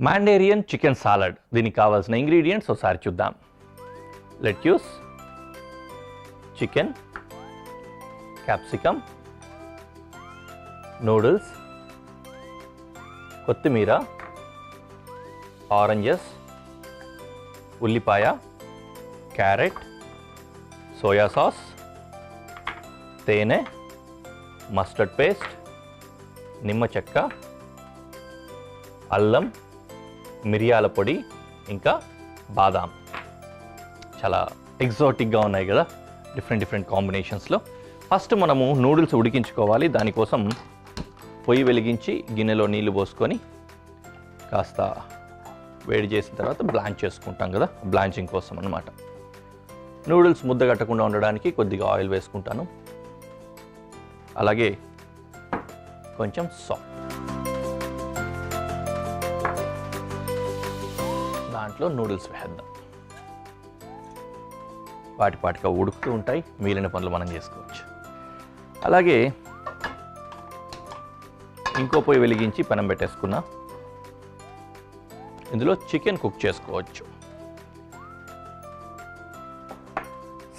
మాండేరియన్ chicken salad. దీనికి కావాల్సిన ingredients ఒకసారి చూద్దాం. లెట్యూస్, చికెన్, క్యాప్సికమ్, నూడిల్స్, కొత్తిమీర, ఆరెంజెస్, ఉల్లిపాయ, క్యారెట్, సోయా సాస్, తేనె, మస్టర్డ్ పేస్ట్, నిమ్మ చెక్క, అల్లం, మిరియాల పొడి, ఇంకా బాదాం. చాలా ఎగ్జాటిక్గా ఉన్నాయి కదా, డిఫరెంట్ కాంబినేషన్స్లో. ఫస్ట్ మనము నూడిల్స్ ఉడికించుకోవాలి. దానికోసం పొయ్యి వెలిగించి గిన్నెలో నీళ్లు పోసుకొని కాస్త వేడి చేసిన తర్వాత బ్లాంచ్ చేసుకుంటాం కదా, బ్లాంచింగ్ కోసం అన్నమాట. నూడిల్స్ ముద్ద కట్టకుండా ఉండడానికి కొద్దిగా ఆయిల్ వేసుకుంటాను. అలాగే కొంచెం సాల్ట్. దాంట్లో నూడిల్స్ వేద్దాం. వాటిగా ఉడుకుతూ ఉంటాయి, మిగిలిన పనులు మనం చేసుకోవచ్చు. అలాగే ఇంకో పొయ్యి వెలిగించి పెనం పెట్టేసుకున్నా. ఇందులో చికెన్ కుక్ చేసుకోవచ్చు.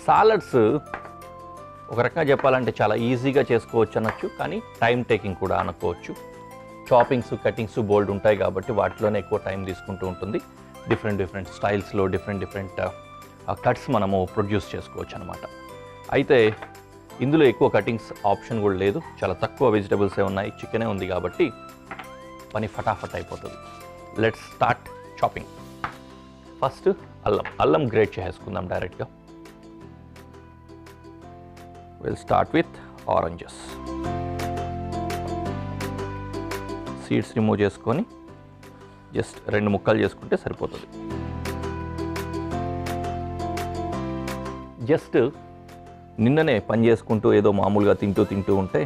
సాలడ్స్ ఒక రకంగా చెప్పాలంటే చాలా ఈజీగా చేసుకోవచ్చు అనొచ్చు, కానీ టైం టేకింగ్ కూడా అనుకోవచ్చు. చాపింగ్స్, కటింగ్స్ బోల్డ్ ఉంటాయి కాబట్టి వాటిలోనే ఎక్కువ టైం తీసుకుంటూ ఉంటుంది. డిఫరెంట్ స్టైల్స్లో డిఫరెంట్ కట్స్ మనము ప్రొడ్యూస్ చేసుకోవచ్చు అనమాట. అయితే ఇందులో ఎక్కువ కటింగ్స్ ఆప్షన్ కూడా లేదు, చాలా తక్కువ వెజిటబుల్సే ఉన్నాయి, చికెనే ఉంది కాబట్టి పని ఫటాఫట్ అయిపోతుంది. Let's start chopping. ఫస్ట్ అల్లం గ్రేట్ చేసుకుందాం డైరెక్ట్గా. Will start with oranges. Seeds remove చేసుకొని జస్ట్ 2 ముక్కలు చేసుకుంటే సరిపోతుంది. జస్ట్ నిన్ననే పని చేసుకుంటూ ఏదో మామూలుగా తింటూ ఉంటే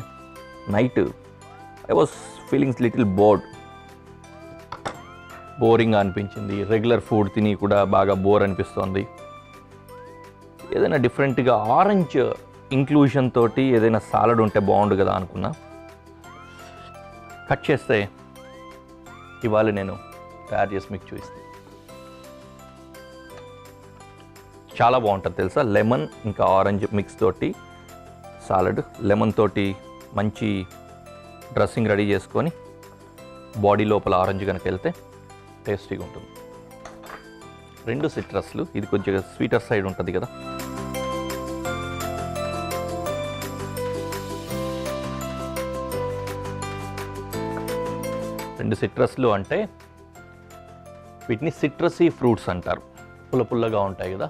night I was feelings little బోరింగ్గా అనిపించింది. రెగ్యులర్ ఫుడ్ తిని కూడా బాగా బోర్ అనిపిస్తుంది. ఏదైనా డిఫరెంట్గా ఆరెంజ్ ఇంక్లూజన్ తోటి ఏదైనా సాలడ్ ఉంటే బాగుండు కదా అనుకున్నా. కట్ చేస్తే ఇవాళ నేను తయారు చేసి మీకు చూపిస్తాను. చాలా బాగుంటుంది తెలుసా. లెమన్ ఇంకా ఆరెంజ్ మిక్స్ తోటి సాలడ్. లెమన్ తోటి మంచి డ్రెస్సింగ్ రెడీ చేసుకొని బాడీ లోపల ఆరెంజ్ కనుక వెళ్తే టేస్టీగా ఉంటుంది. 2 సిట్రస్లు, ఇది కొంచెం స్వీటర్ సైడ్ ఉంటుంది కదా. రెండు సిట్రస్లు అంటే వీటిని సిట్రసీ ఫ్రూట్స్ అంటారు. పుల్లగా ఉంటాయి కదా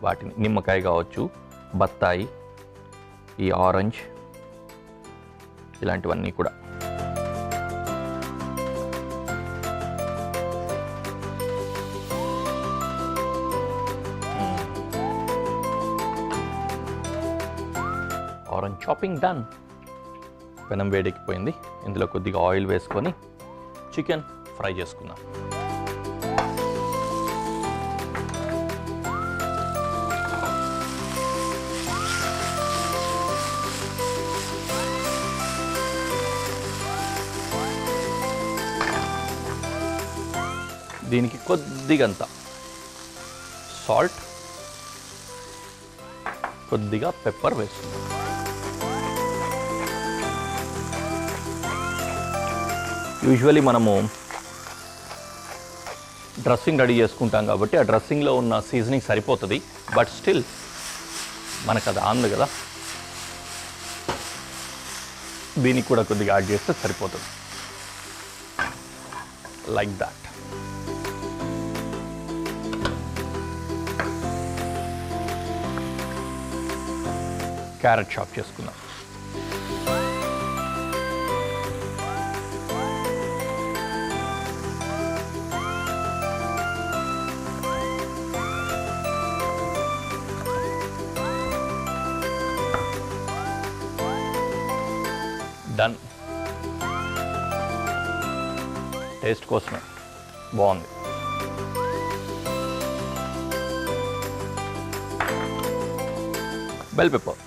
వాటిని. నిమ్మకాయ కావచ్చు, బత్తాయి, ఈ ఆరెంజ్, ఇలాంటివన్నీ కూడా. Orange chopping done. పెనం వేడెక్కిపోయింది. ఇందులో కొద్దిగా ఆయిల్ వేసుకొని చికెన్ ఫ్రై చేసుకుందాం. దీనికి కొద్దిగంత సాల్ట్, కొద్దిగా పెప్పర్ వేసుకుందాం. యూజువలీ మనము డ్రెస్సింగ్ రెడీ చేసుకుంటాం కాబట్టి ఆ డ్రెస్సింగ్లో ఉన్న సీజనింగ్ సరిపోతుంది. బట్ స్టిల్ మనకు అది ఆంది కదా, దీనికి కూడా కొద్దిగా యాడ్ చేస్తే సరిపోతుంది. Like that. క్యారెట్ చాప్ చేసుకుందాం. డన్. టేస్ట్ కోసమే బాగుంది. బెల్ పెప్పర్,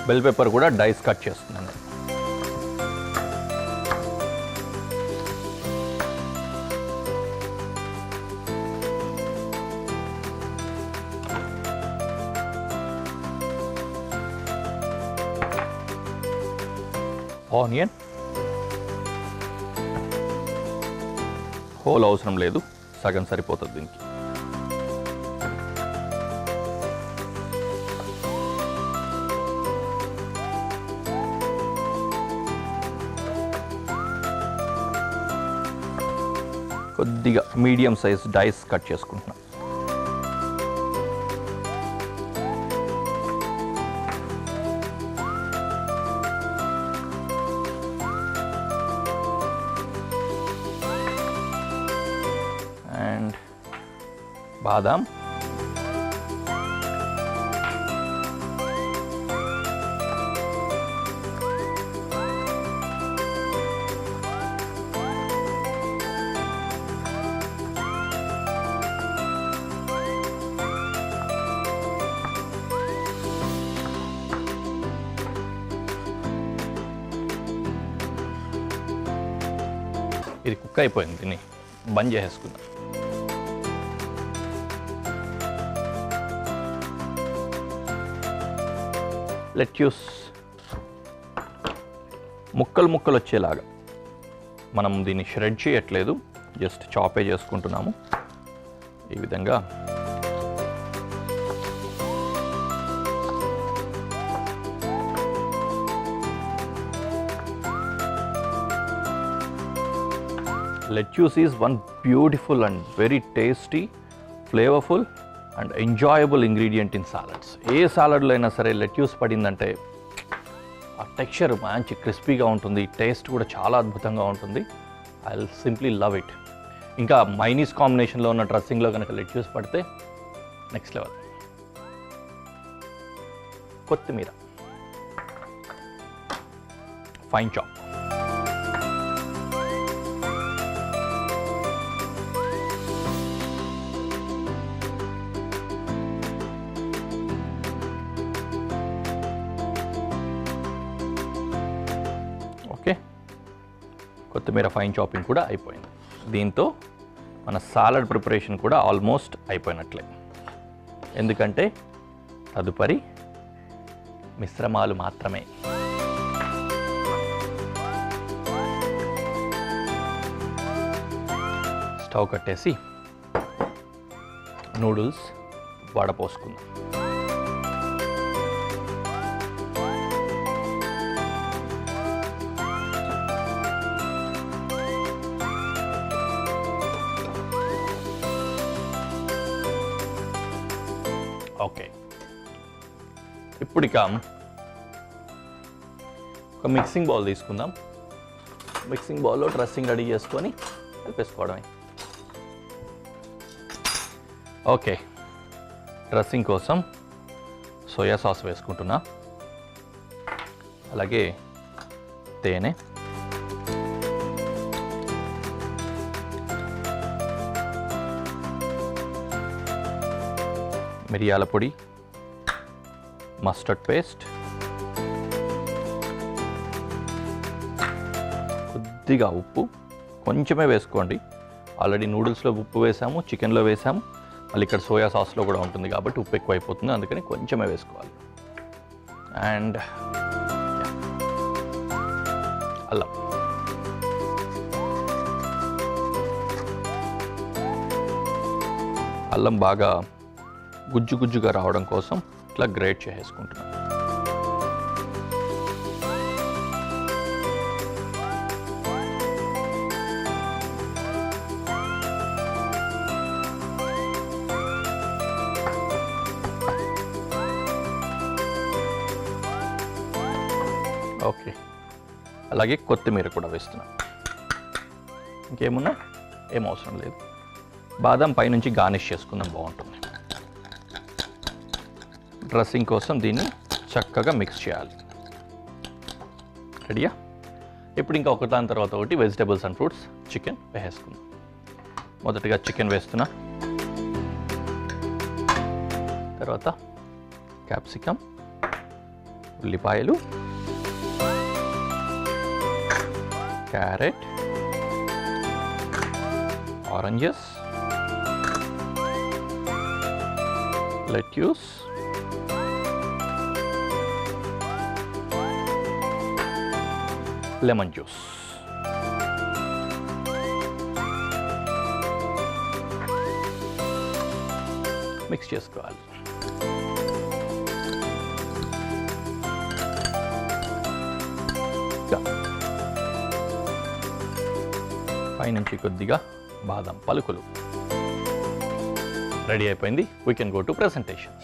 బెల్ పెప్పర్ కూడా డైస్ కట్ చేస్తున్నాను. ఆనియన్ హోల్ అవసరం లేదు, సగం సరిపోతుంది దీనికి. కొద్దిగా మీడియం సైజ్ డైస్ కట్ చేసుకుంటున్నాను. అండ్ బాదాం, ఇది కుక్ అయిపోయింది, దీన్ని బంద్ చేసేసుకుందాం. లెట్యూస్ ముక్కలు ముక్కలు వచ్చేలాగా మనం దీన్ని షెడ్ చేయట్లేదు, జస్ట్ చాపే చేసుకుంటున్నాము. ఈ విధంగా lettuce is one beautiful and very tasty, flavorful and enjoyable ingredient in salads. ఏ సాలడ్లో అయినా సరే లెట్యూస్ పడిందంటే ఆ టెక్స్చర్ మంచి క్రిస్పీగా ఉంటుంది, టేస్ట్ కూడా చాలా అద్భుతంగా ఉంటుంది. I will simply love it. ఇంకా మైనీస్ కాంబినేషన్లో ఉన్న డ్రెస్సింగ్లో కనుక లెట్యూస్ పడితే నెక్స్ట్ లెవెల్. కొత్తిమీర ఫైన్ చాప్, కొత్తిమీర ఫైన్ చాపింగ్ కూడా అయిపోయింది. దీంతో మన సాలడ్ ప్రిపరేషన్ కూడా ఆల్మోస్ట్ అయిపోయినట్లే. ఎందుకంటే తదుపరి మిశ్రమాలు మాత్రమే. స్టవ్ కట్టేసి నూడిల్స్ వడపోసుకుందాం. ఓకే, ఇప్పుడు ఇక ఒక మిక్సింగ్ బౌల్ తీసుకుందాం. మిక్సింగ్ బౌల్లో డ్రెస్సింగ్ రెడీ చేసుకొని కలిపేసుకోవడమే. ఓకే, డ్రెస్సింగ్ కోసం సోయా సాస్ వేసుకుంటున్నా, అలాగే తేనె, మిరియాల పొడి, మస్టర్డ్ పేస్ట్, కొద్దిగా ఉప్పు, కొంచెమే వేసుకోండి. ఆల్రెడీ నూడిల్స్లో ఉప్పు వేసాము, చికెన్లో వేసాము, మళ్ళీ ఇక్కడ సోయా సాస్లో కూడా ఉంటుంది కాబట్టి ఉప్పు ఎక్కువ అయిపోతుంది, అందుకని కొంచెమే వేసుకోవాలి. అండ్ అల్లం, అల్లం బాగా గుజ్జు గుజ్జుగా రావడం కోసం ఇట్లా గ్రేట్ చేసేసుకుంటున్నాను. ఓకే, అలాగే కొత్తిమీర కూడా వేస్తున్నాను. ఇంకేమున్నా ఏం అవసరం లేదు. బాదం పైనుంచి గార్నిష్ చేసుకుందాం, బాగుంటుంది. డ్రెస్సింగ్ కోసం దీన్ని చక్కగా మిక్స్ చేయాలి. రెడీయా? ఇప్పుడు ఇంకా ఒకదాని తర్వాత ఒకటి వెజిటేబుల్స్ అండ్ ఫ్రూట్స్, చికెన్ వేసేసుకుందాం. మొదటిగా చికెన్ వేస్తున్నా, తర్వాత క్యాప్సికమ్, ఉల్లిపాయలు, carrot, oranges, lettuce, lemon juice. Mix చేసుకోవాలి. పైనుంచి కొద్దిగా బాదం పలుకులు. రెడీ అయిపోయింది. We can go to presentation.